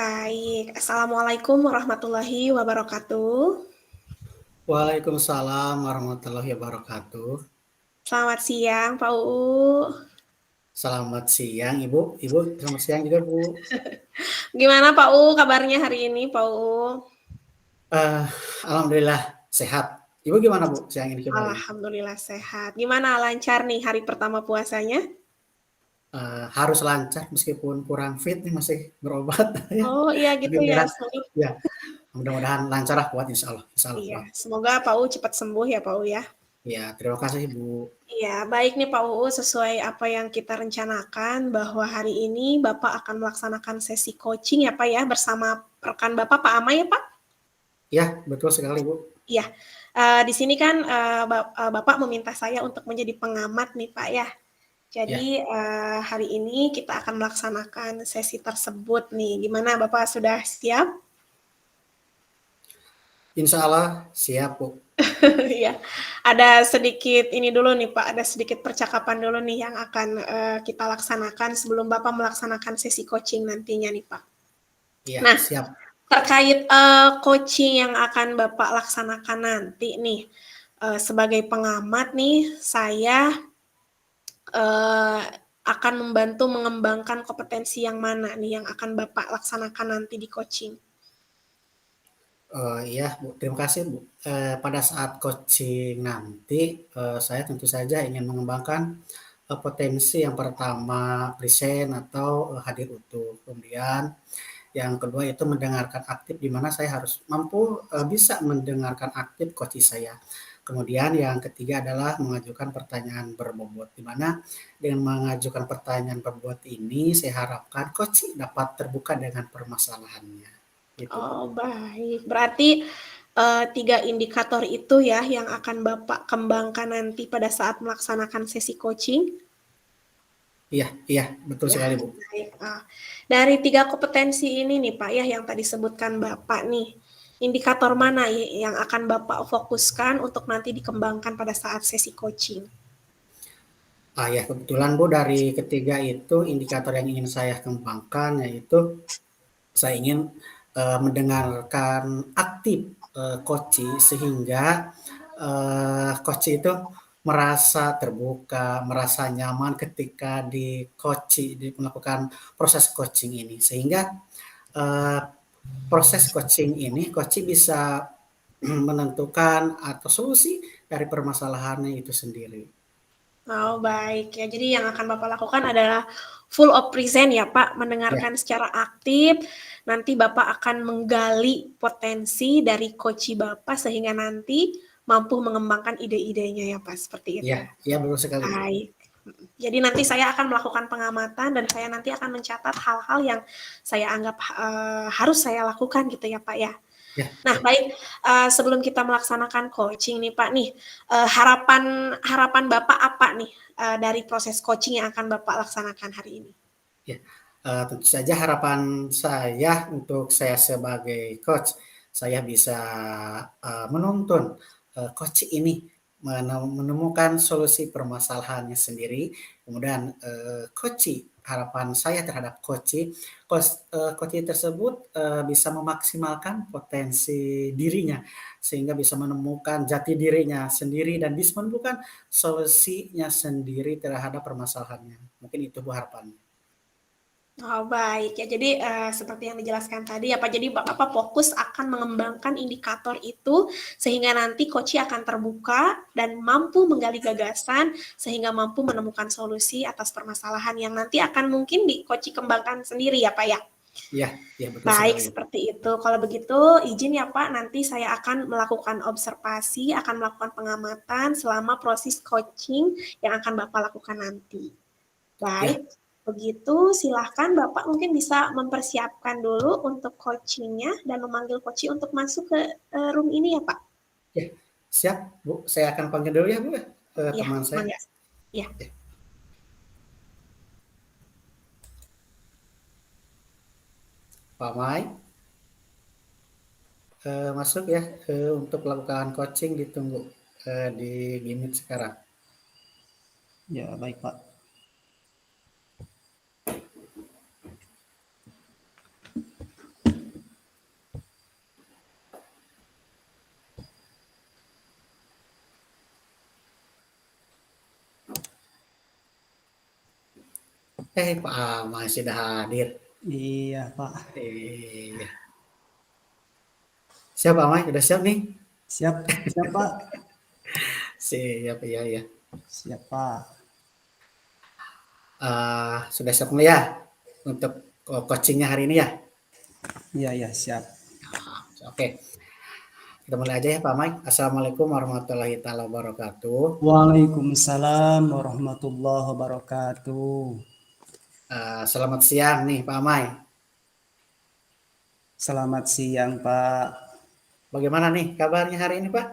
Baik, assalamualaikum warahmatullahi wabarakatuh. Waalaikumsalam warahmatullahi wabarakatuh. Selamat siang, Pak UU. Selamat siang, Ibu. Ibu, selamat siang juga, Bu. Gimana Pak UU kabarnya hari ini, Pak UU? Eh, Alhamdulillah sehat. Ibu gimana, Bu, siang ini kabarnya? Alhamdulillah sehat. Gimana lancar nih hari pertama puasanya? Harus lancar meskipun kurang fit nih masih berobat ya. Oh iya Tapi gitu ya, mudah-mudahan ya, mudah-mudahan lancar lah kuat insya Allah. Insya Allah iya. kuat. Semoga Pak UU cepat sembuh ya Pak UU ya. Ya, terima kasih, Bu. Iya, baik nih Pak UU, sesuai apa yang kita rencanakan bahwa hari ini Bapak akan melaksanakan sesi coaching ya Pak ya bersama rekan Bapak Pak Ama ya Pak? Ya, betul sekali, Bu. Iya, di sini kan Bapak meminta saya untuk menjadi pengamat nih Pak ya. Jadi Ya, hari ini kita akan melaksanakan sesi tersebut nih. Gimana Bapak sudah siap? insya Allah siap, Bu. Ya, ada sedikit ini dulu nih Pak, ada sedikit percakapan dulu nih yang akan kita laksanakan sebelum Bapak melaksanakan sesi coaching nantinya nih Pak. Iya, Nah, siap. terkait coaching yang akan Bapak laksanakan nanti nih, sebagai pengamat nih, saya akan membantu mengembangkan kompetensi yang mana nih yang akan Bapak laksanakan nanti di coaching? Iya, Bu. Terima kasih, Bu. Pada saat coaching nanti, saya tentu saja ingin mengembangkan potensi yang pertama present atau hadir utuh. Kemudian yang kedua itu mendengarkan aktif, di mana saya harus mampu bisa mendengarkan aktif coach saya. Kemudian yang ketiga adalah mengajukan pertanyaan berbobot, di mana dengan mengajukan pertanyaan berbobot ini saya harapkan coach dapat terbuka dengan permasalahannya. Gitu, Bu. Oh, baik. Berarti 3 indikator itu ya yang akan Bapak kembangkan nanti pada saat melaksanakan sesi coaching? Iya, iya, betul Ya, sekali, Bu. baik. Dari 3 kompetensi ini nih Pak ya yang tadi sebutkan Bapak nih, indikator mana yang akan Bapak fokuskan untuk nanti dikembangkan pada saat sesi coaching? Ya kebetulan Bu dari ketiga itu indikator yang ingin saya kembangkan yaitu saya ingin mendengarkan aktif coach sehingga coach itu merasa terbuka, merasa nyaman ketika di coach di melakukan proses coaching ini sehingga eh, proses coaching ini coach bisa menentukan atau solusi dari permasalahannya itu sendiri. Oh, baik ya. Jadi yang akan Bapak lakukan adalah full of present ya, Pak, Ya, mendengarkan secara aktif. Nanti Bapak akan menggali potensi dari coach Bapak sehingga nanti mampu mengembangkan ide-idenya ya, Pak, seperti ya, itu. ya betul sekali, Bu. Baik. Jadi nanti saya akan melakukan pengamatan dan saya nanti akan mencatat hal-hal yang saya anggap harus saya lakukan gitu ya, Pak ya. Ya, Nah, baik, sebelum kita melaksanakan coaching nih, Pak, nih, harapan harapan Bapak apa nih, dari proses coaching yang akan Bapak laksanakan hari ini? ya. Tentu saja harapan saya untuk saya sebagai coach, saya bisa menuntun coach ini menemukan solusi permasalahannya sendiri. Kemudian coach harapan saya terhadap coach tersebut bisa memaksimalkan potensi dirinya sehingga bisa menemukan jati dirinya sendiri dan bisa menemukan solusinya sendiri terhadap permasalahannya. Mungkin itu Bu harapannya. Oh, baik ya. Jadi, seperti yang dijelaskan tadi ya, Pak, jadi Bapak fokus akan mengembangkan indikator itu, sehingga nanti coach akan terbuka dan mampu menggali gagasan, sehingga mampu menemukan solusi atas permasalahan yang nanti akan mungkin di coach kembangkan sendiri ya, Pak, ya? Iya, iya betul Baik, sekali. seperti itu. Kalau begitu, izin ya Pak, nanti saya akan melakukan observasi, akan melakukan pengamatan selama proses coaching yang akan Bapak lakukan nanti. Baik, Ya, begitu silahkan Bapak mungkin bisa mempersiapkan dulu untuk coachingnya dan memanggil coach untuk masuk ke room ini ya Pak. ya, siap Bu. Saya akan panggil dulu ya Bu ya, Ya, teman saya. mangga. Ya. Ya, Pak Mai, masuk ya untuk melakukan coaching ditunggu di Gimit sekarang. Ya, baik Pak. Pak Amai sudah hadir. Iya, Pak. Iya. Siap Pak Amai, udah siap nih? Siap, siap, Pak. Siap, iya, iya. Siap, Pak. Sudah siap ya untuk coachingnya hari ini ya? Iya, iya, siap. Oke, kita mulai aja ya Pak Amai. Assalamualaikum warahmatullahi taala wabarakatuh. Waalaikumsalam warahmatullahi wabarakatuh. Selamat siang nih Pak Amai. Selamat siang, Pak. Bagaimana nih kabarnya hari ini Pak?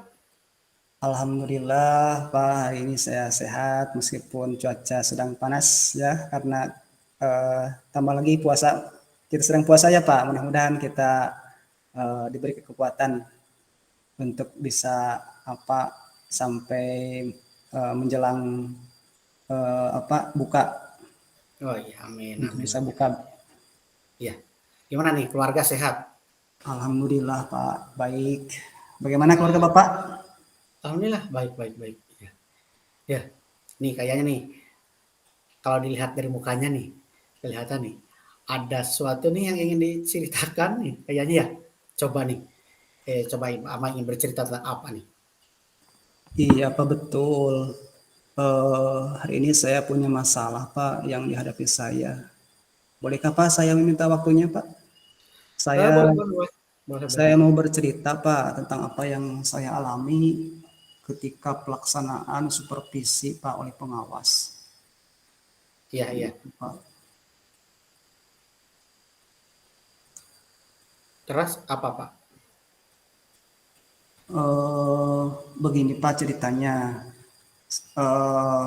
Alhamdulillah, Pak. Hari ini saya sehat meskipun cuaca sedang panas ya, karena tambah lagi puasa. Kita sedang puasa ya, Pak. Mudah-mudahan kita diberi kekuatan untuk bisa apa sampai menjelang buka, Oh iya, amin, untuk amin, bisa amin. buka. Iya. Gimana nih keluarga sehat? Alhamdulillah, Pak. Baik. Bagaimana keluarga Bapak? Alhamdulillah baik, baik, baik. Ya. Ya. Nih kayaknya nih kalau dilihat dari mukanya nih, kelihatan nih ada sesuatu nih yang ingin diceritakan nih kayaknya ya. Coba nih, cobain Ama ingin bercerita tentang apa nih? Iya, Pak, betul. Hari ini saya punya masalah, Pak, yang dihadapi saya. Bolehkah, Pak, saya meminta waktunya, Pak? Saya Boleh, boleh, boleh. Boleh, boleh. saya mau bercerita, Pak, tentang apa yang saya alami ketika pelaksanaan supervisi, Pak, oleh pengawas. Iya, iya. Pak. Terus apa, Pak? Begini, Pak, ceritanya. Eh,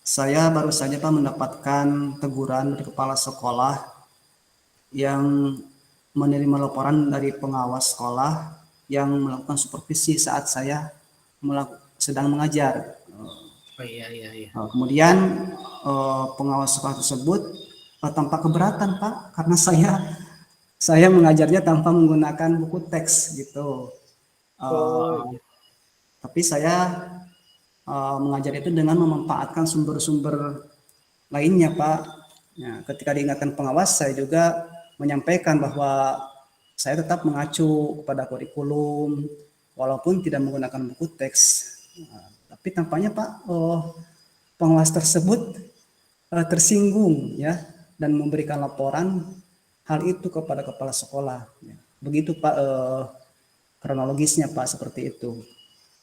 saya baru saja, Pak, mendapatkan teguran dari kepala sekolah yang menerima laporan dari pengawas sekolah yang melakukan supervisi saat saya sedang mengajar. Oh iya, iya, iya. Kemudian pengawas sekolah tersebut tampak keberatan, Pak, karena saya mengajarnya tanpa menggunakan buku teks gitu. Oh Uh, iya. tapi saya mengajar itu dengan memanfaatkan sumber-sumber lainnya, Pak. Ya, ketika diingatkan pengawas, saya juga menyampaikan bahwa saya tetap mengacu kepada kurikulum, walaupun tidak menggunakan buku teks. Nah, tapi tampaknya Pak, pengawas tersebut tersinggung ya dan memberikan laporan hal itu kepada kepala sekolah. Ya. Begitu Pak, kronologisnya Pak, seperti itu.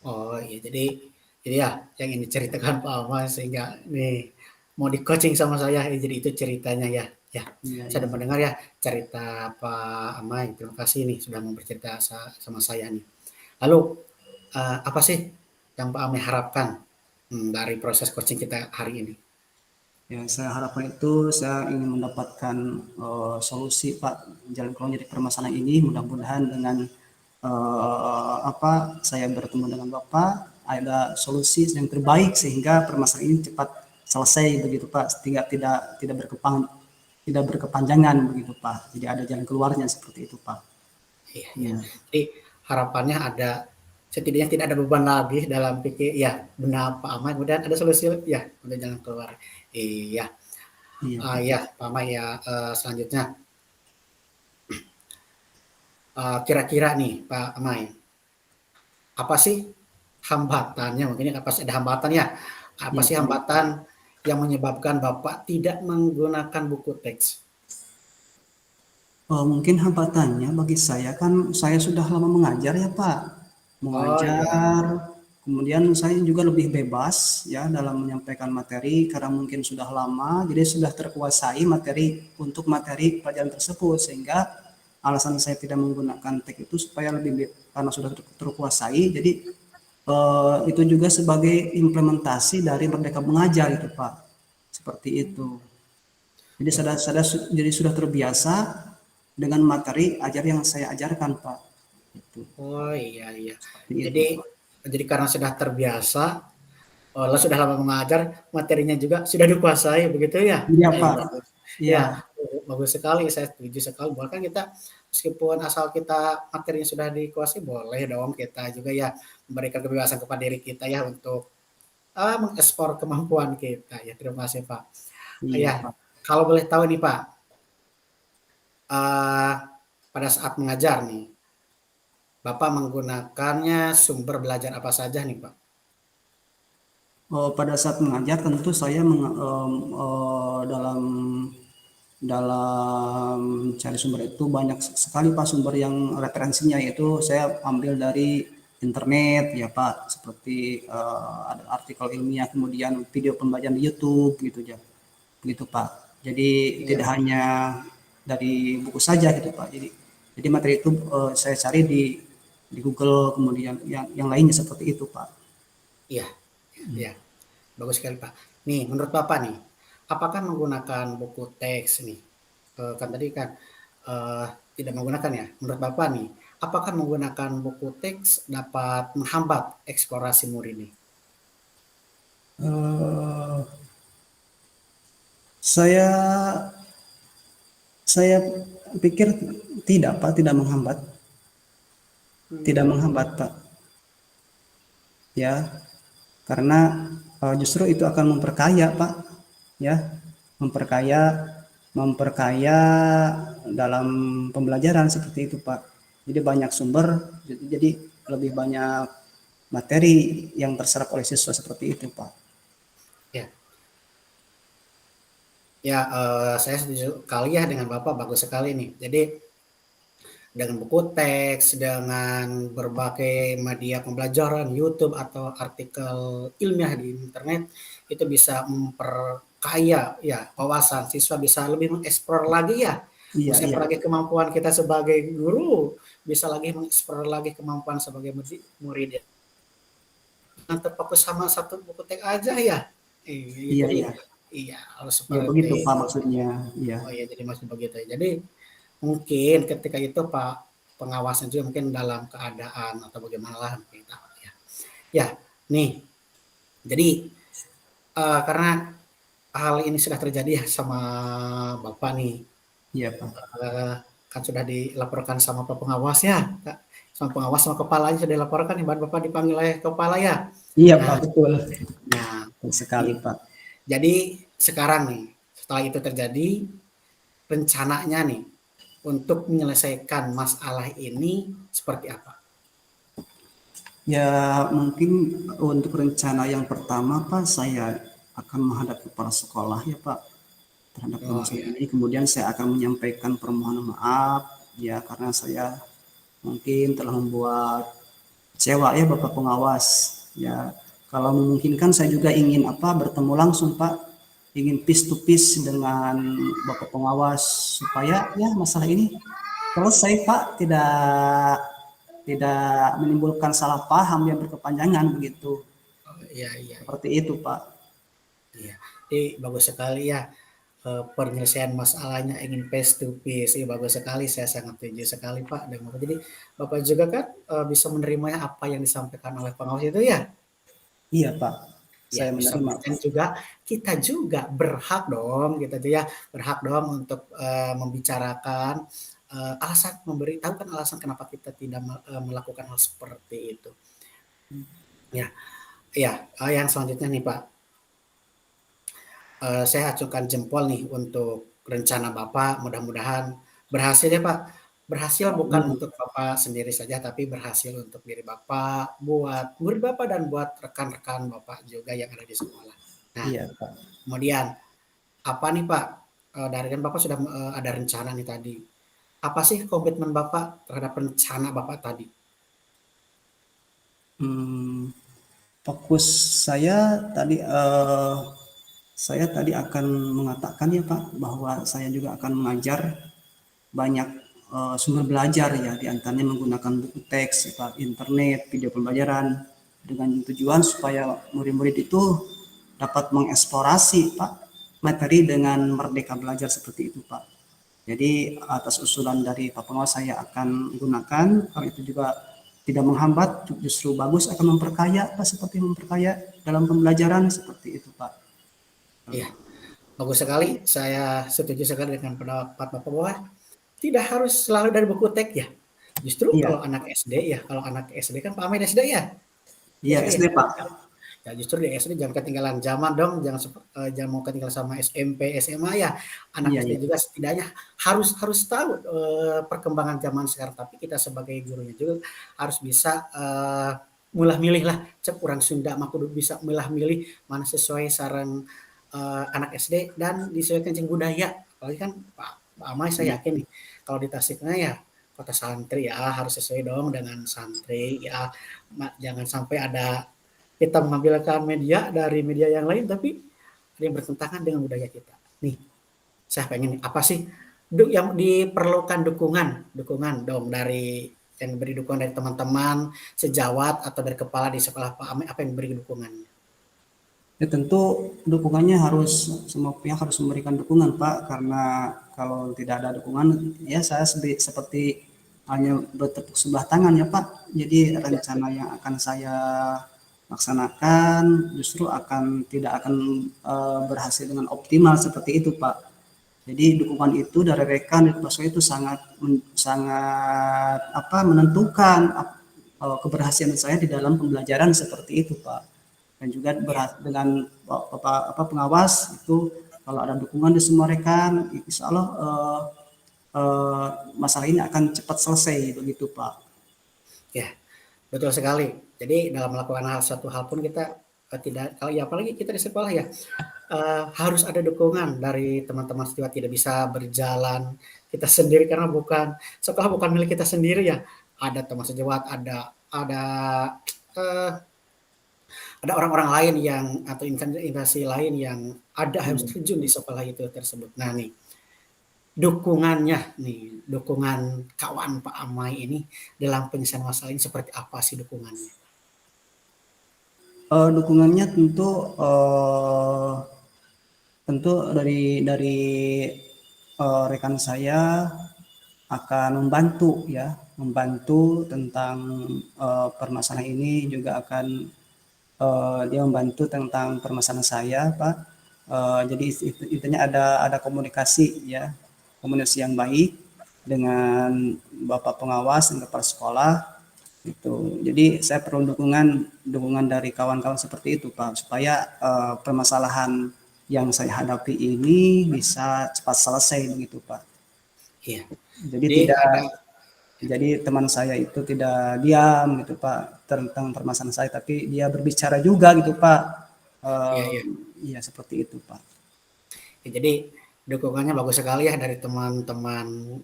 Oh iya, jadi ya yang ini ceritakan Pak Ama sehingga nih mau di coaching sama saya, jadi itu ceritanya ya. Ya, Iya, saya iya. sudah mendengar ya cerita Pak Amai. Terima kasih nih sudah mau bercerita sama saya nih. Lalu apa sih yang Pak Amai harapkan dari proses coaching kita hari ini? Yang saya harapkan itu saya ingin mendapatkan solusi Pak jalan keluar dari permasalahan ini. Mudah-mudahan dengan saya bertemu dengan Bapak ada solusi yang terbaik sehingga permasalahan ini cepat selesai begitu Pak, sehingga tidak berkepanjangan begitu Pak. Jadi ada jalan keluarnya seperti itu Pak. Iya, iya. Ya. Jadi harapannya ada setidaknya tidak ada beban lagi dalam pikir ya benar Pak Amai, kemudian ada solusi ya untuk jalan keluar. Iya. Iya Pak. Ya Pak Amai ya, selanjutnya kira-kira nih Pak Amai, apa sih hambatannya, mungkin apa sih ada hambatan ya, apa Iya sih Pak. hambatan yang menyebabkan Bapak tidak menggunakan buku teks? Mungkin hambatannya bagi saya kan saya sudah lama mengajar ya Pak. Oh iya, Mengajar, kemudian saya juga lebih bebas ya dalam menyampaikan materi karena mungkin sudah lama, jadi sudah terkuasai untuk materi pelajaran tersebut sehingga alasan saya tidak menggunakan teks itu supaya karena sudah terkuasai, jadi itu juga sebagai implementasi dari Merdeka Mengajar itu Pak, seperti itu. Jadi jadi sudah terbiasa dengan materi yang saya ajarkan Pak. Itu. oh iya, iya. Seperti itu Jadi Pak. jadi karena sudah terbiasa, Allah sudah lama mengajar, materinya juga sudah dikuasai begitu ya? Iya Pak. Bagus. Iya. Ya, bagus sekali, saya setuju sekali. Bahkan kita meskipun asal kita materinya sudah dikuasai, boleh dong kita juga ya memberikan kebebasan kepada diri kita ya untuk mengekspor kemampuan kita ya. Terima kasih Pak. Iya Ya, Pak. kalau boleh tahu nih Pak, eh, pada saat mengajar nih, Bapak menggunakannya sumber belajar apa saja nih Pak? Pada saat mengajar tentu saya dalam dalam cari sumber itu banyak sekali Pak sumber yang referensinya, yaitu saya ambil dari internet ya Pak, seperti ada artikel ilmiah, kemudian video pembelajaran di YouTube gitu ya, gitu Pak. Jadi Iya, tidak hanya dari buku saja gitu Pak. Jadi materi itu saya cari di Google, kemudian yang lainnya seperti itu Pak. iya, iya. Bagus sekali Pak. Nih, menurut Bapak nih, apakah menggunakan buku teks nih? Kan tadi kan eh, tidak menggunakan ya. Menurut Bapak nih, apakah menggunakan buku teks dapat menghambat eksplorasi murid nih? Eh, saya saya pikir tidak Pak, tidak menghambat, tidak Hmm, menghambat Pak. Ya, karena justru itu akan memperkaya Pak, ya, memperkaya memperkaya dalam pembelajaran seperti itu Pak. Jadi banyak sumber, jadi lebih banyak materi yang terserap oleh siswa seperti itu Pak. ya, ya, saya setuju kali ya dengan Bapak, bagus sekali nih. Jadi dengan buku teks, dengan berbagai media pembelajaran, YouTube atau artikel ilmiah di internet, itu bisa memperkaya ya wawasan siswa, bisa lebih mengeksplor lagi ya, Iya, iya, mengeksplor lagi kemampuan kita sebagai guru, bisa lagi mengeksplor lagi kemampuan sebagai murid ya. Nah, terfokus sama satu buku teks aja ya. iya, Jadi iya, iya harus iya begitu seperti Pak itu. maksudnya. Iya, Oh iya, jadi maksud begitu ya. Jadi mungkin ketika itu Pak pengawasan juga mungkin dalam keadaan atau bagaimana lah mungkin tahu ya. Ya, nih. Jadi karena hal ini sudah terjadi ya sama Bapak nih. iya Pak. Kan sudah dilaporkan sama Pak pengawas ya. Kak. Sama pengawas sama kepalanya sudah dilaporkan nih Bapak dipanggil oleh kepala ya. Iya Pak, Nah, betul. nah, Betul sekali i- Pak. jadi sekarang nih setelah itu terjadi rencananya nih untuk menyelesaikan masalah ini seperti apa? Ya mungkin untuk rencana yang pertama Pak, saya akan menghadap kepala sekolah ya Pak terhadap Oh permasalahan iya, ini. Kemudian saya akan menyampaikan permohonan maaf ya, karena saya mungkin telah membuat kecewa ya Bapak pengawas. Ya, kalau memungkinkan saya juga ingin bertemu langsung Pak, ingin face to face dengan Bapak pengawas supaya ya masalah ini selesai Pak, tidak tidak menimbulkan salah paham yang berkepanjangan begitu. oh, iya, iya, Seperti itu Pak. iya. Jadi bagus sekali ya penyelesaian masalahnya ingin face to face. Iya, bagus sekali. Saya sangat setuju sekali Pak dengan Bapak. Jadi Bapak juga kan bisa menerima apa yang disampaikan oleh pengawas itu ya. Iya Pak, Ya, saya bisa menerima dan Pak. juga kita juga berhak dong, kita tuh ya berhak dong untuk membicarakan alasan memberitahukan alasan kenapa kita tidak melakukan hal seperti itu. Ya, ya. Yang selanjutnya nih Pak, saya acungkan jempol nih untuk rencana Bapak. Mudah-mudahan berhasil ya Pak. Berhasil bukan Amin. untuk Bapak sendiri saja, tapi berhasil untuk diri Bapak, buat murid Bapak dan buat rekan-rekan Bapak juga yang ada di sekolah. Nah, Iya Pak. kemudian apa nih Pak, dari kan Bapak sudah ada rencana nih tadi. Apa sih komitmen Bapak terhadap rencana Bapak tadi? Hmm, fokus saya tadi akan mengatakan ya Pak bahwa saya juga akan mengajar banyak sumber belajar ya, di antaranya menggunakan buku teks, ya Pak, internet, video pembelajaran, dengan tujuan supaya murid-murid itu dapat mengeksplorasi Pak materi dengan merdeka belajar seperti itu Pak. Jadi atas usulan dari Pak Pengawas saya akan gunakan, hal itu juga tidak menghambat, justru bagus, akan memperkaya Pak, seperti memperkaya dalam pembelajaran seperti itu Pak. Iya, bagus sekali. Saya setuju sekali dengan pendapat Bapak bahwa tidak harus selalu dari buku teks ya. Justru Iya, kalau anak SD ya, kalau anak SD kan Pak Amin SD ya? iya SD ya? SD Pak. Ya justru di SD jangan ketinggalan zaman dong, jangan mau ketinggalan sama SMP, SMA ya. Anak Iya, SD iya. juga setidaknya harus harus tahu perkembangan zaman sekarang. Tapi kita sebagai gurunya juga harus bisa milah milih lah. Cek orang Sunda mah kudu bisa milah milih mana sesuai sareng anak SD dan disesuaikan jeung budaya. Apalagi kan Pak Amai saya Iya. yakin nih kalau di Tasiknya ya kota santri ya harus sesuai dong dengan santri ya. Jangan sampai ada kita mengambilkan media dari media yang lain tapi ada yang bertentangan dengan budaya kita. Nih, saya pengen apa sih yang diperlukan dukungan dong dari yang beri dukungan dari teman-teman sejawat atau dari kepala di sekolah Pak Ame, apa yang beri dukungannya? Ya tentu dukungannya harus semua pihak harus memberikan dukungan Pak, karena kalau tidak ada dukungan ya saya seperti hanya bertepuk sebelah tangan ya Pak. Jadi rencana yang akan saya laksanakan justru tidak akan berhasil dengan optimal seperti itu Pak. Jadi dukungan itu dari rekan di kelas itu sangat menentukan keberhasilan saya di dalam pembelajaran seperti itu Pak. Dan juga dengan pengawas itu kalau ada dukungan di semua rekan, insya Allah masalah ini akan cepat selesai begitu Pak. Ya, betul sekali. Jadi dalam melakukan satu hal pun kita tidak, kalau ya apalagi kita di sekolah ya harus ada dukungan dari teman-teman setiap tidak bisa berjalan kita sendiri karena sekolah bukan milik kita sendiri ya. Ada teman sejawat, uh, ada orang-orang lain yang atau instansi lain yang harus terjun di sekolah itu tersebut. Nah nih, dukungan kawan Pak Amai ini dalam penyelesaian masalah ini seperti apa sih dukungannya? Dukungannya tentu dari rekan saya akan membantu tentang permasalahan ini, juga akan dia membantu tentang permasalahan saya Pak. Jadi intinya ada komunikasi yang baik dengan Bapak pengawas dan kepala sekolah itu. Jadi saya perlu dukungan dari kawan-kawan seperti itu Pak, supaya permasalahan yang saya hadapi ini bisa cepat selesai begitu Pak. Iya. Jadi teman saya itu tidak diam gitu Pak tentang permasalahan saya, tapi dia berbicara juga gitu Pak. Iya seperti itu Pak. Ya, jadi dukungannya bagus sekali ya dari teman-teman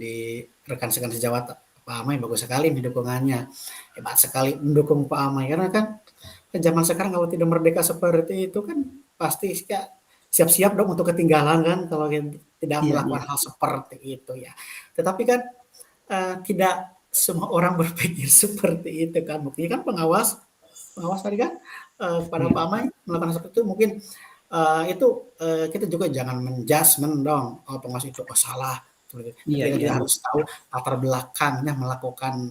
di rekan-rekan sejawat Pak Amai, bagus sekali nih dukungannya. Hebat sekali mendukung Pak Amai karena kan zaman sekarang kalau tidak merdeka seperti itu kan pasti siap-siap dong untuk ketinggalan kan kalau tidak melakukan hal seperti itu ya. Tetapi kan tidak semua orang berpikir seperti itu kan. Buktinya kan pengawas tadi kan kepada Pak Amai melakukan seperti itu mungkin itu kita juga jangan menjudgment dong pengawas itu salah. Kita harus tahu latar belakangnya melakukan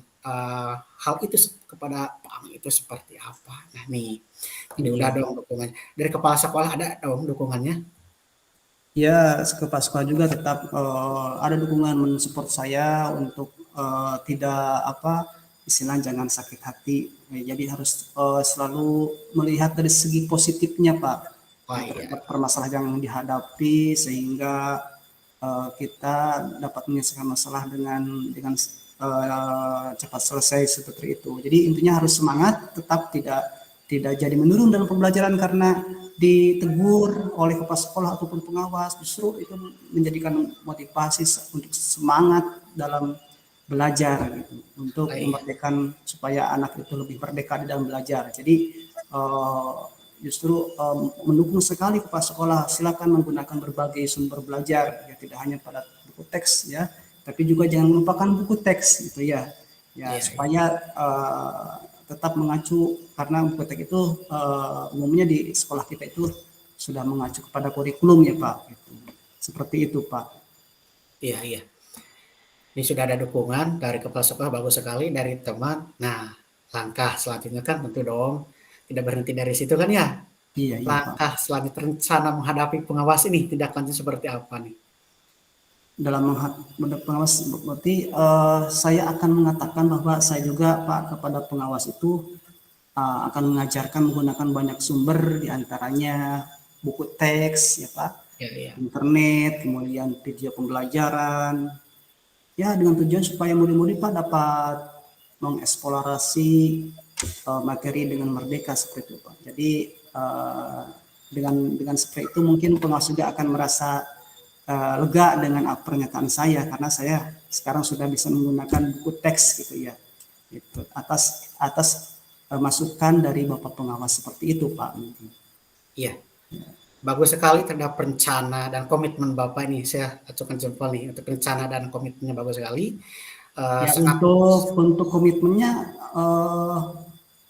hal itu kepada Pak Amai itu seperti apa. Nah nih, ini udah dong dukungannya. Dari kepala sekolah ada dong dukungannya? Ya, kepala sekolah juga tetap ada dukungan mensupport saya untuk tidak istilah jangan sakit hati. Jadi harus selalu melihat dari segi positifnya Pak. Permasalahan yang dihadapi sehingga kita dapat menyelesaikan masalah dengan cepat selesai seperti itu. Jadi intinya harus semangat, tetap tidak jadi menurun dalam pembelajaran karena ditegur oleh kepala sekolah ataupun pengawas, justru itu menjadikan motivasi untuk semangat dalam belajar gitu, untuk memerdekakan supaya anak itu lebih merdeka di dalam belajar. Jadi justru mendukung sekali kepala sekolah, silakan menggunakan berbagai sumber belajar ya, tidak hanya pada buku teks ya, tapi juga jangan melupakan buku teks gitu ya supaya tetap mengacu, karena buku teks itu umumnya di sekolah kita itu sudah mengacu kepada kurikulum ya Pak gitu. Seperti itu Pak. Iya. Ini sudah ada dukungan dari kepala sekolah, bagus sekali, dari teman. Nah, langkah selanjutnya kan tentu dong tidak berhenti dari situ kan ya. Iya, langkah selanjutnya rencana menghadapi pengawas ini tindak lanjut seperti apa nih? Dalam pengawas berarti saya akan mengatakan bahwa saya juga Pak kepada pengawas itu akan mengajarkan menggunakan banyak sumber, diantaranya buku teks, ya Pak, Ya, ya. internet, kemudian video pembelajaran, ya dengan tujuan supaya murid-murid Pak dapat mengeksplorasi materi dengan merdeka seperti itu Pak. Jadi dengan seperti itu mungkin pengawas juga akan merasa lega dengan pernyataan saya, karena saya sekarang sudah bisa menggunakan buku teks gitu ya, itu atas atas masukan dari Bapak pengawas seperti itu Pak. Iya, bagus sekali terhadap rencana dan komitmen Bapak ini. Saya acungkan jempol nih untuk rencana dan komitmennya bagus sekali. Ya, Sangat untuk komitmennya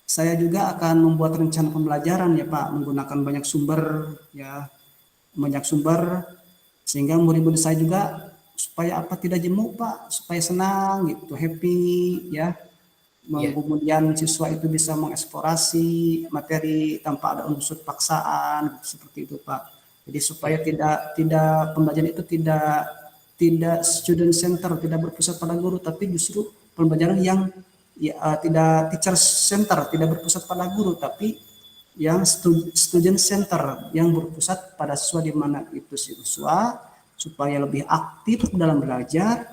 saya juga akan membuat rencana pembelajaran ya Pak, menggunakan banyak sumber ya, banyak sumber, sehingga murid-murid saya juga supaya apa, tidak jemu Pak, supaya senang gitu, happy ya. ya, Kemudian siswa itu bisa mengeksplorasi materi tanpa ada unsur paksaan seperti itu Pak. Jadi supaya ya, tidak pembelajaran itu tidak student center, tidak berpusat pada guru, tapi justru pembelajaran yang ya, tidak teacher center, tidak berpusat pada guru, tapi yang student center, yang berpusat pada siswa, di mana itu siswa supaya lebih aktif dalam belajar,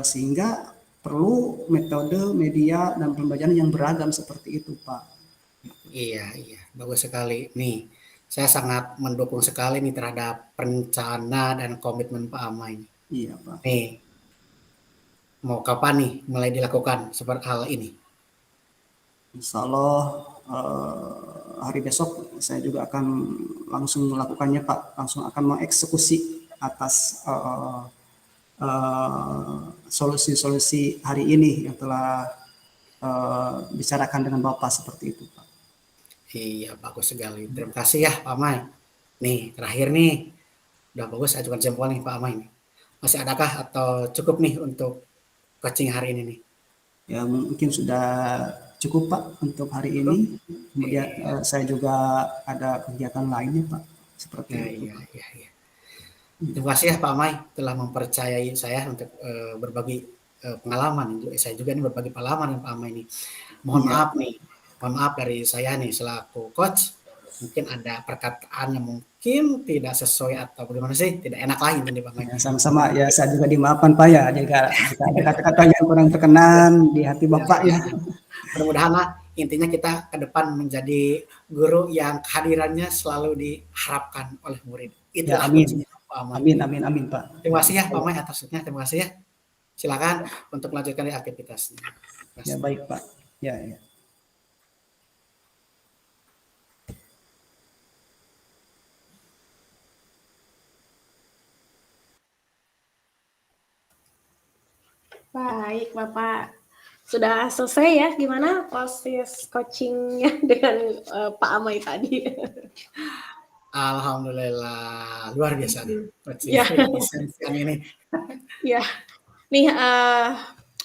sehingga perlu metode, media, dan pembelajaran yang beragam seperti itu Pak. iya, iya, bagus sekali. Nih, saya sangat mendukung sekali nih terhadap rencana dan komitmen Pak Amai. Iya Pak. Nih, mau kapan nih mulai dilakukan seperti hal ini? Insya Allah hari besok saya juga akan langsung melakukannya Pak, langsung akan mengeksekusi atas solusi-solusi hari ini yang telah bicarakan dengan Bapak seperti itu Pak. Iya, bagus sekali. Terima kasih ya Pak Amai. Nih, terakhir nih, udah bagus ajukan jempol nih Pak Amai nih. Masih adakah atau cukup nih untuk coaching hari ini nih? Ya mungkin sudah cukup Pak untuk hari ini. Kemudian saya juga ada kegiatan lainnya Pak, seperti Ya, itu. iya, iya, iya. Terima kasih ya Pak Amai telah mempercayai saya untuk berbagi pengalaman. Saya juga nih berbagi pengalaman dengan Pak Amai nih. Mohon Iya, maaf nih, mohon maaf dari saya nih selaku coach. Mungkin ada perkataan yang mungkin tidak sesuai atau bagaimana sih, tidak enak lah intinya Pak Amai. ya, sama-sama ya, saya juga dimaafkan Pak ya, jika ada kata-kata yang kurang berkenan di hati Ya, Bapak ya. mudah-mudahan lah intinya kita ke depan menjadi guru yang kehadirannya selalu diharapkan oleh murid. Ya Itulah amin. kuncinya Pak Amai. Amin, amin, amin Pak. Terima kasih ya Pak Amai atasnya. Terima kasih ya. Silakan untuk melanjutkan aktivitasnya. Ya baik Pak. Ya, ya. Baik, Bapak. Sudah selesai ya, gimana proses coachingnya dengan Pak Amai tadi? Alhamdulillah, luar biasa nih coaching Ya, lisensian ini. ya. Nih,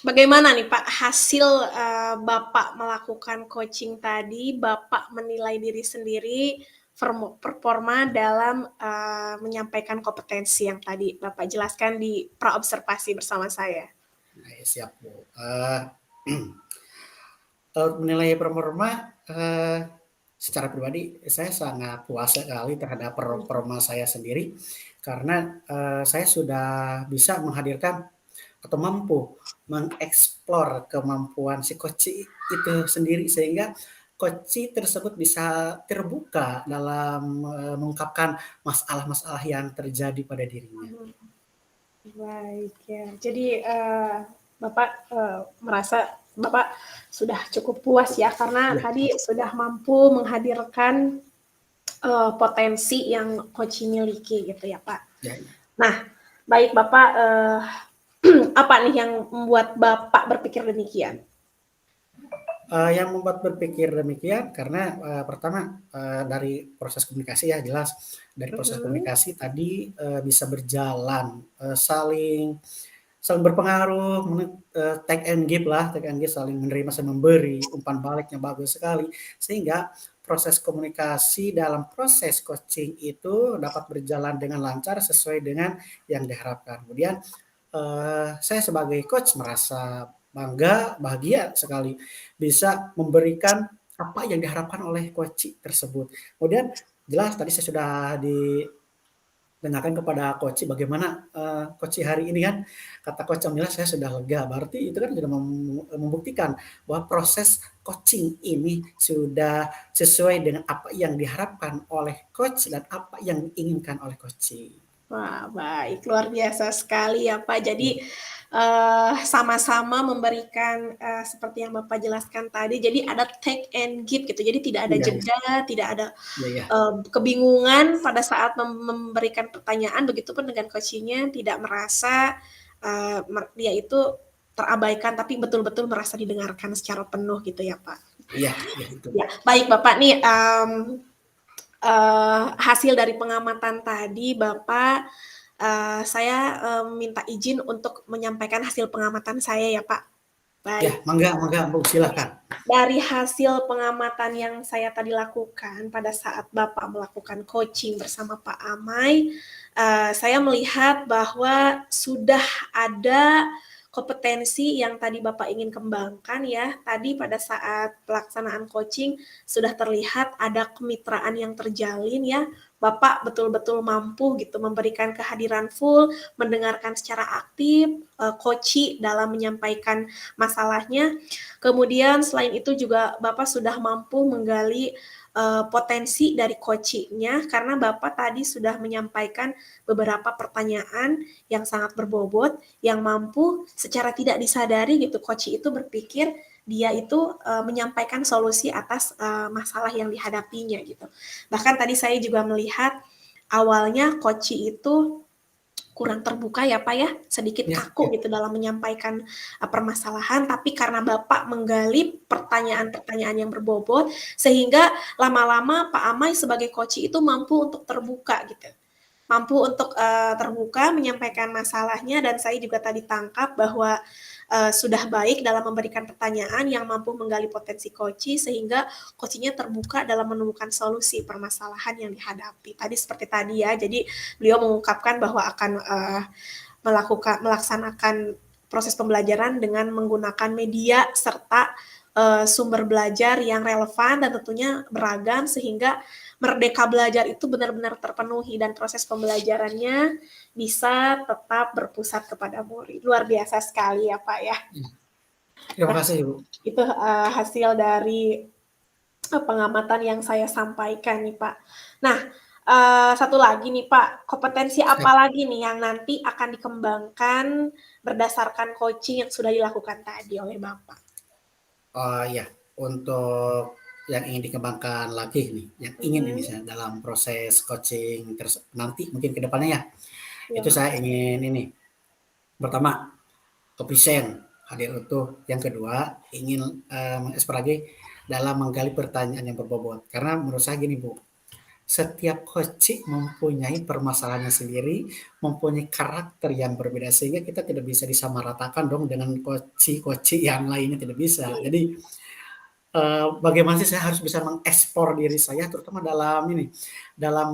bagaimana nih Pak hasil Bapak melakukan coaching tadi? Bapak menilai diri sendiri performa dalam menyampaikan kompetensi yang tadi Bapak jelaskan di praobservasi bersama saya. Nah, siap Bu. Menilai performa secara pribadi saya sangat puas sekali terhadap performa saya sendiri karena saya sudah bisa menghadirkan atau mampu mengeksplor kemampuan si coach itu sendiri sehingga coach tersebut bisa terbuka dalam mengungkapkan masalah-masalah yang terjadi pada dirinya. Baik ya. Jadi Bapak merasa Bapak sudah cukup puas ya karena Ya, tadi sudah mampu menghadirkan potensi yang coach miliki gitu ya Pak. ya, ya. Nah, baik Bapak, apa nih yang membuat Bapak berpikir demikian? Yang membuat berpikir demikian karena pertama dari proses komunikasi ya jelas dari proses komunikasi tadi bisa berjalan saling berpengaruh take and give lah, take and give, saling menerima dan memberi, umpan baliknya bagus sekali sehingga proses komunikasi dalam proses coaching itu dapat berjalan dengan lancar sesuai dengan yang diharapkan. Kemudian saya sebagai coach merasa bangga, bahagia sekali bisa memberikan apa yang diharapkan oleh coach tersebut. Kemudian jelas tadi saya sudah dengarkan kepada coach bagaimana coach hari ini kan, kata coach alhamdulillah saya sudah lega, berarti itu kan sudah membuktikan bahwa proses coaching ini sudah sesuai dengan apa yang diharapkan oleh coach dan apa yang diinginkan oleh coach. Wah, baik, luar biasa sekali ya Pak. Jadi sama-sama memberikan seperti yang Bapak jelaskan tadi. Jadi ada take and give gitu. Jadi tidak ada Iya, jeda, tidak ada iya. kebingungan pada saat memberikan pertanyaan. Begitupun dengan coachingnya tidak merasa dia itu terabaikan, tapi betul-betul merasa didengarkan secara penuh gitu ya Pak. Iya, itu. Ya, baik Bapak nih. Hasil dari pengamatan tadi, Bapak, saya minta izin untuk menyampaikan hasil pengamatan saya ya Pak. Ya, Baik. mangga Bu, silakan. Dari hasil pengamatan yang saya tadi lakukan pada saat Bapak melakukan coaching bersama Pak Amai, saya melihat bahwa sudah ada kompetensi yang tadi Bapak ingin kembangkan ya. Tadi pada saat pelaksanaan coaching sudah terlihat ada kemitraan yang terjalin ya. Bapak betul-betul mampu gitu memberikan kehadiran full, mendengarkan secara aktif, coaching dalam menyampaikan masalahnya. Kemudian selain itu juga Bapak sudah mampu menggali potensi dari coachingnya karena Bapak tadi sudah menyampaikan beberapa pertanyaan yang sangat berbobot yang mampu secara tidak disadari gitu coaching itu berpikir dia itu menyampaikan solusi atas masalah yang dihadapinya gitu. Bahkan tadi saya juga melihat awalnya coaching itu kurang terbuka ya Pak ya, sedikit kaku gitu dalam menyampaikan permasalahan, tapi karena Bapak menggali pertanyaan-pertanyaan yang berbobot, sehingga lama-lama Pak Amai sebagai coach itu mampu untuk terbuka gitu. Mampu untuk terbuka menyampaikan masalahnya dan saya juga tadi tangkap bahwa sudah baik dalam memberikan pertanyaan yang mampu menggali potensi coach sehingga coachnya terbuka dalam menemukan solusi permasalahan yang dihadapi. Tadi seperti tadi ya, jadi beliau mengungkapkan bahwa akan melaksanakan proses pembelajaran dengan menggunakan media serta sumber belajar yang relevan dan tentunya beragam sehingga merdeka belajar itu benar-benar terpenuhi dan proses pembelajarannya bisa tetap berpusat kepada murid. Luar biasa sekali ya Pak ya. Terima kasih Ibu. Itu hasil dari pengamatan yang saya sampaikan nih Pak. Nah, satu lagi nih Pak, kompetensi apa lagi nih yang nanti akan dikembangkan berdasarkan coaching yang sudah dilakukan tadi oleh Bapak? Ya, untuk yang ingin dikembangkan lagi nih, yang ingin ini saya dalam proses coaching nanti mungkin ke depannya ya, itu saya ingin ini, pertama, efisien, hadir utuh. Yang kedua, ingin mengeksplor lagi dalam menggali pertanyaan yang berbobot. Karena menurut saya gini Bu, setiap coaching mempunyai permasalahannya sendiri, mempunyai karakter yang berbeda, sehingga kita tidak bisa disamaratakan dong dengan coaching yang lainnya, tidak bisa. Jadi bagaimana sih saya harus bisa mengekspor diri saya terutama dalam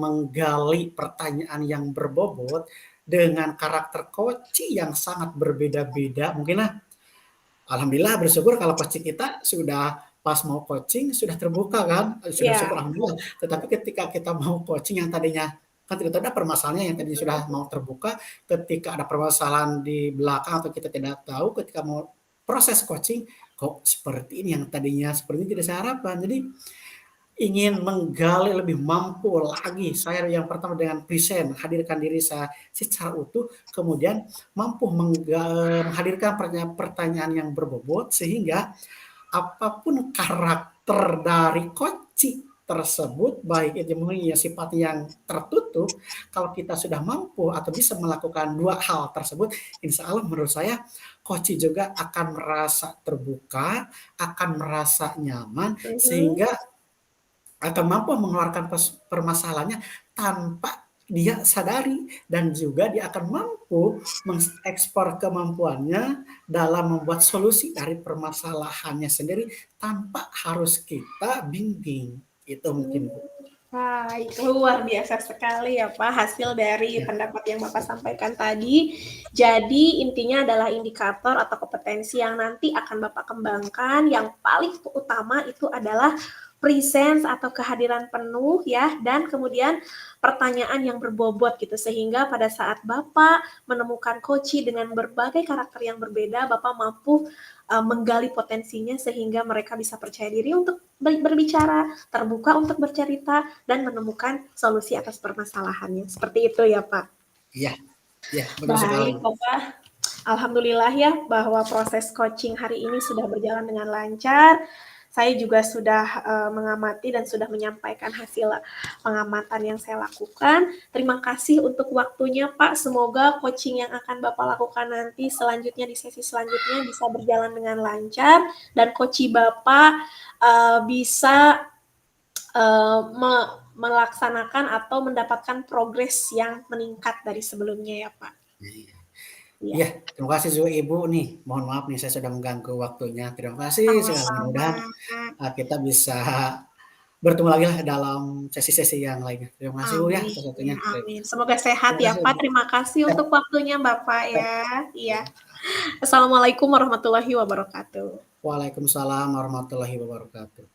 menggali pertanyaan yang berbobot dengan karakter coaching yang sangat berbeda-beda. Mungkin alhamdulillah bersyukur kalau coaching kita sudah pas mau coaching sudah terbuka kan, sudah syukur alhamdulillah. Tetapi ketika kita mau coaching yang tadinya kan tidak ada permasalahannya yang tadinya sudah mau terbuka, ketika ada permasalahan di belakang atau kita tidak tahu ketika mau proses coaching kok seperti ini yang tadinya seperti ini tidak saya harapkan. Jadi ingin menggali lebih mampu lagi saya yang pertama dengan present, hadirkan diri saya secara utuh, kemudian mampu menghadirkan pertanyaan yang berbobot sehingga apapun karakter dari coaching tersebut, baik itu mempunyai sifat yang tertutup, kalau kita sudah mampu atau bisa melakukan dua hal tersebut, insya Allah menurut saya coaching juga akan merasa terbuka, akan merasa nyaman, sehingga akan mampu mengeluarkan permasalahannya tanpa dia sadari dan juga dia akan mampu mengekspor kemampuannya dalam membuat solusi dari permasalahannya sendiri tanpa harus kita bimbing. Itu mungkin Bu. Baik, luar biasa sekali ya Pak hasil dari pendapat yang Bapak sampaikan tadi. Jadi intinya adalah indikator atau kompetensi yang nanti akan Bapak kembangkan. Yang paling utama itu adalah presence atau kehadiran penuh ya, dan kemudian pertanyaan yang berbobot gitu, sehingga pada saat Bapak menemukan coach dengan berbagai karakter yang berbeda, Bapak mampu menggali potensinya sehingga mereka bisa percaya diri untuk berbicara, terbuka untuk bercerita, dan menemukan solusi atas permasalahannya. Seperti itu ya Pak. Iya, iya, betul sekali. Baik Bapak, alhamdulillah ya bahwa proses coaching hari ini sudah berjalan dengan lancar. Saya juga sudah mengamati dan sudah menyampaikan hasil pengamatan yang saya lakukan. Terima kasih untuk waktunya Pak. Semoga coaching yang akan Bapak lakukan nanti selanjutnya di sesi selanjutnya bisa berjalan dengan lancar dan coach Bapak bisa melaksanakan atau mendapatkan progres yang meningkat dari sebelumnya ya Pak. Iya, terima kasih juga Ibu nih. Mohon maaf nih saya sudah mengganggu waktunya. Terima kasih. Mudah-mudahan kita bisa bertemu lagi lah dalam sesi-sesi yang lainnya. Terima kasih Bu ya atas waktunya. Amin. Semoga sehat ya Pak. Terima kasih untuk waktunya Bapak ya. Iya. Assalamualaikum warahmatullahi wabarakatuh. Waalaikumsalam warahmatullahi wabarakatuh.